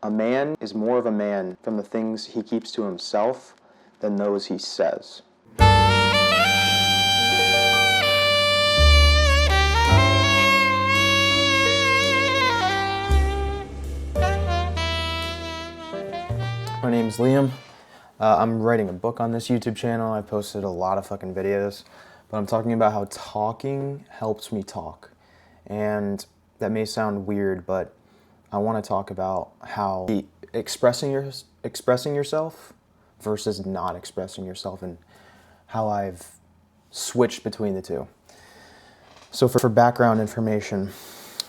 A man is more of a man from the things he keeps to himself than those he says. My name's Liam. I'm writing a book on this YouTube channel. I posted a lot of fucking videos, but I'm talking about how talking helps me talk. And that may sound weird, but I want to talk about how expressing yourself versus not expressing yourself, and how I've switched between the two. So for background information,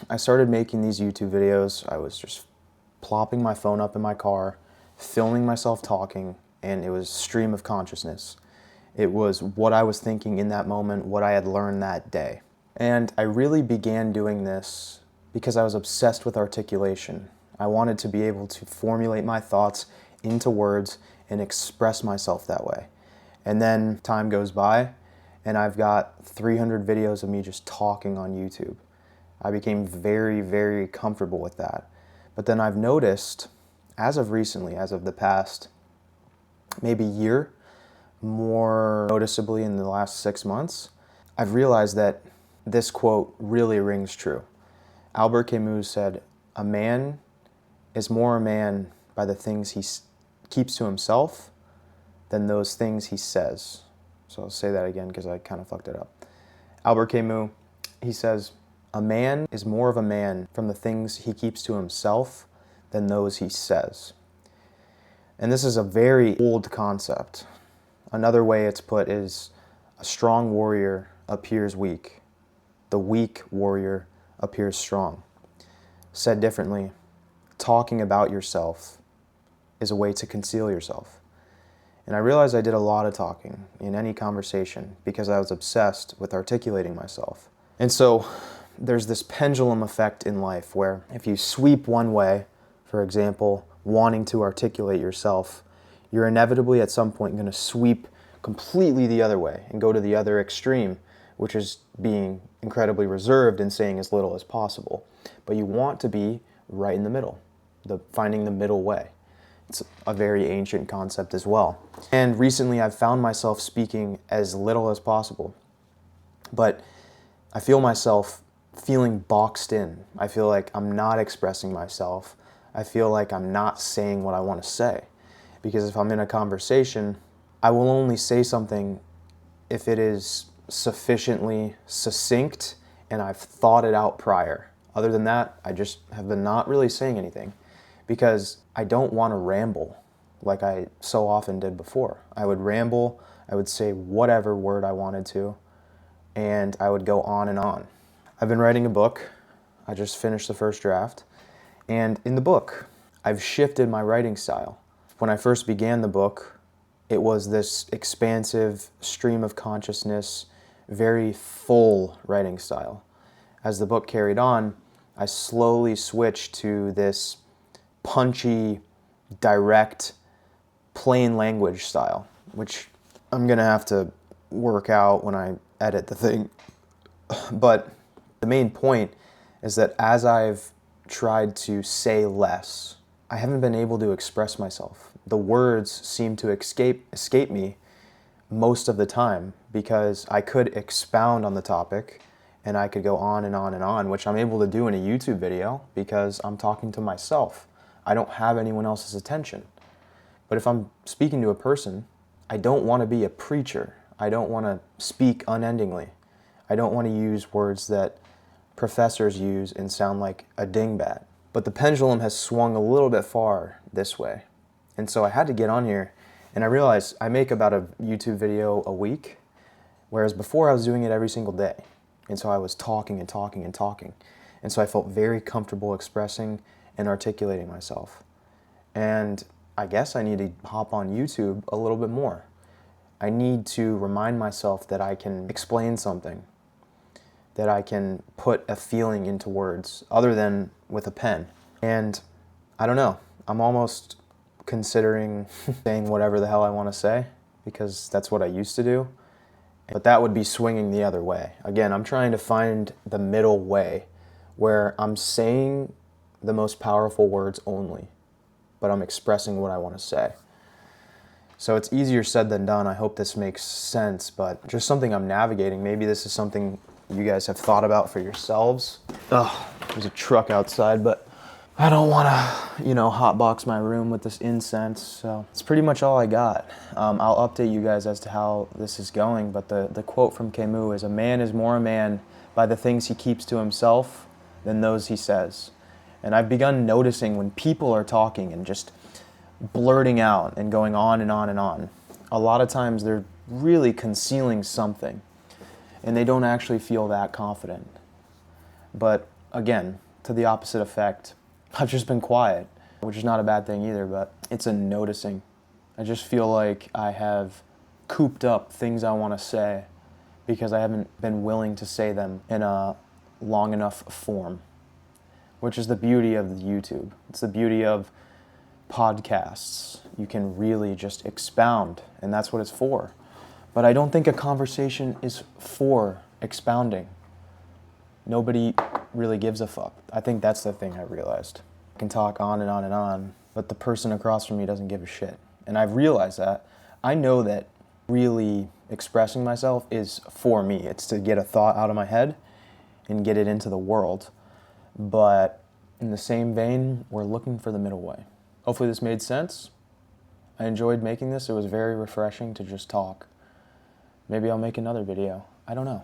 I started making these YouTube videos. I was just plopping my phone up in my car, filming myself talking, and it was stream of consciousness. It was what I was thinking in that moment, what I had learned that day. And I really began doing this because I was obsessed with articulation. I wanted to be able to formulate my thoughts into words and express myself that way. And then time goes by, and I've got 300 videos of me just talking on YouTube. I became very, very comfortable with that. But then I've noticed, as of recently, as of the past maybe year, more noticeably in the last 6 months, I've realized that this quote really rings true. Albert Camus said, "A man is more a man by the things he keeps to himself than those things he says." So I'll say that again because I kind of fucked it up. Albert Camus, he says, "A man is more of a man from the things he keeps to himself than those he says." And this is a very old concept. Another way it's put is, a strong warrior appears weak. The weak warrior appears strong. Said differently, talking about yourself is a way to conceal yourself. And I realized I did a lot of talking in any conversation because I was obsessed with articulating myself. And so there's this pendulum effect in life where if you sweep one way, for example, wanting to articulate yourself, you're inevitably at some point going to sweep completely the other way and go to the other extreme, which is being incredibly reserved and saying as little as possible. But you want to be right in the middle, finding the middle way. It's a very ancient concept as well. And recently I've found myself speaking as little as possible, but I feel myself feeling boxed in. I feel like I'm not expressing myself. I feel like I'm not saying what I want to say. Because if I'm in a conversation, I will only say something if it is sufficiently succinct and I've thought it out prior. Other than that, I just have been not really saying anything because I don't want to ramble like I so often did before. I would ramble, I would say whatever word I wanted to, and I would go on and on. I've been writing a book. I just finished the first draft. And in the book, I've shifted my writing style. When I first began the book, it was this expansive stream of consciousness, very full writing style. As the book carried on, I slowly switched to this punchy, direct, plain language style, which I'm gonna have to work out when I edit the thing. But the main point is that as I've tried to say less, I haven't been able to express myself. The words seem to escape me most of the time because I could expound on the topic and I could go on and on and on, which I'm able to do in a YouTube video because I'm talking to myself. I don't have anyone else's attention. But if I'm speaking to a person, I don't want to be a preacher. I don't want to speak unendingly. I don't want to use words that professors use and sound like a dingbat. But the pendulum has swung a little bit far this way. And so I had to get on here, and I realized I make about a YouTube video a week, whereas before I was doing it every single day. And so I was talking and talking and talking. And so I felt very comfortable expressing and articulating myself. And I guess I need to hop on YouTube a little bit more. I need to remind myself that I can explain something, that I can put a feeling into words other than with a pen. And I don't know, I'm almost considering saying whatever the hell I want to say because that's what I used to do. But that would be swinging the other way. Again, I'm trying to find the middle way where I'm saying the most powerful words only. but I'm expressing what I want to say. So it's easier said than done. I hope this makes sense, but just something I'm navigating. Maybe this is something you guys have thought about for yourselves. Oh, there's a truck outside, but I don't want to, hotbox my room with this incense. So it's pretty much all I got. I'll update you guys as to how this is going, but the quote from Camus is, "A man is more a man by the things he keeps to himself than those he says." And I've begun noticing when people are talking and just blurting out and going on and on and on, a lot of times they're really concealing something and they don't actually feel that confident. But again, to the opposite effect, I've just been quiet, which is not a bad thing either, but it's a noticing. I just feel like I have cooped up things I want to say because I haven't been willing to say them in a long enough form, which is the beauty of YouTube. It's the beauty of podcasts. You can really just expound, and that's what it's for. But I don't think a conversation is for expounding. Nobody really gives a fuck. I think that's the thing I realized. I can talk on and on and on, but the person across from me doesn't give a shit. And I've realized that. I know that really expressing myself is for me. It's to get a thought out of my head and get it into the world. But in the same vein, we're looking for the middle way. Hopefully this made sense. I enjoyed making this. It was very refreshing to just talk. Maybe I'll make another video. I don't know.